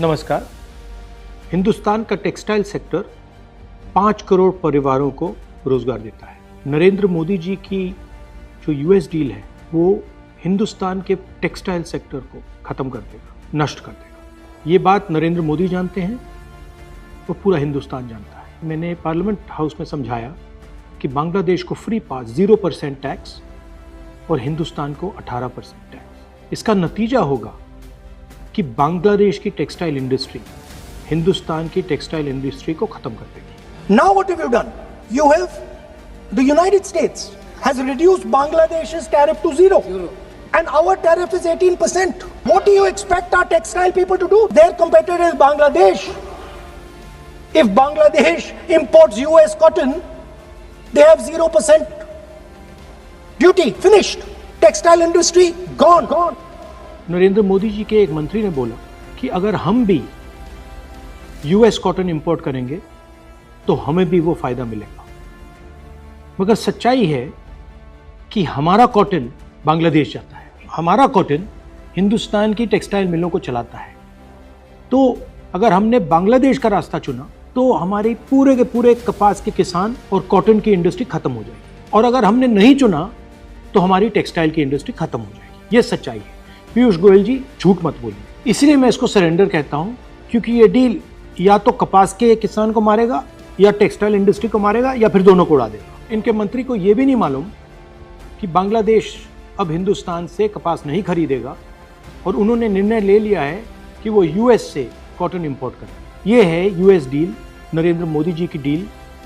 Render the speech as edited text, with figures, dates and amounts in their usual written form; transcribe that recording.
नमस्कार। हिंदुस्तान का textile sector 5 crore परिवारों को रोजगार देता है। नरेंद्र मोदी जी की जो यूएस डील है वो हिंदुस्तान के टेक्सटाइल सेक्टर को खत्म कर देगा, नष्ट कर देगा। ये बात नरेंद्र मोदी जानते हैं और पूरा हिंदुस्तान जानता है। मैंने पार्लियामेंट हाउस में समझाया कि बांग्लादेश को फ्री पास 0% टैक्स और हिंदुस्तान को 18% टैक्स। इसका नतीजा होगा कि बांग्लादेश की टेक्सटाइल इंडस्ट्री हिंदुस्तान की टेक्सटाइल इंडस्ट्री को खत्म कर देगी। Now what have you done? You have, the United States has reduced Bangladesh's tariff to zero. And our tariff is 18%. What do you expect our textile people to do? Their competitor is Bangladesh. If Bangladesh imports US cotton, they have 0% duty. Finished. Textile industry gone. Narendra Modi ji के एक मंत्री ने बोला कि अगर हम भी US cotton import करेंगे तो हमें भी वो फायदा मिलेगा। मगर सच्चाई है कि हमारा कॉटन बांग्लादेश जाता है, हमारा कॉटन हिंदुस्तान की टेक्सटाइल मिलों को चलाता है। तो अगर हमने बांग्लादेश का रास्ता चुना तो हमारे पूरे के पूरे कपास के किसान और कॉटन की इंडस्ट्री खत्म हो जाएगी, और अगर हमने नहीं चुना तो हमारी टेक्सटाइल की इंडस्ट्री खत्म हो जाएगी। ये सच्चाई है। पीयूष गोयल जी, झूठ मत बोलिए। इसलिए मैं इसको सरेंडर कहता हूं, क्योंकि ये डील या तो कपास के किसान को मारेगा या टेक्सटाइल इंडस्ट्री को मारेगा या फिर दोनों को उड़ा देगा। इनके मंत्री को ये भी नहीं मालूम कि बांग्लादेश अब हिंदुस्तान से कपास नहीं खरीदेगा और उन्होंने निर्णय ले लिया है कि वो यूएस से कॉटन इंपोर्ट करें। ये है यूएस डील, नरेंद्र मोदी जी की डील।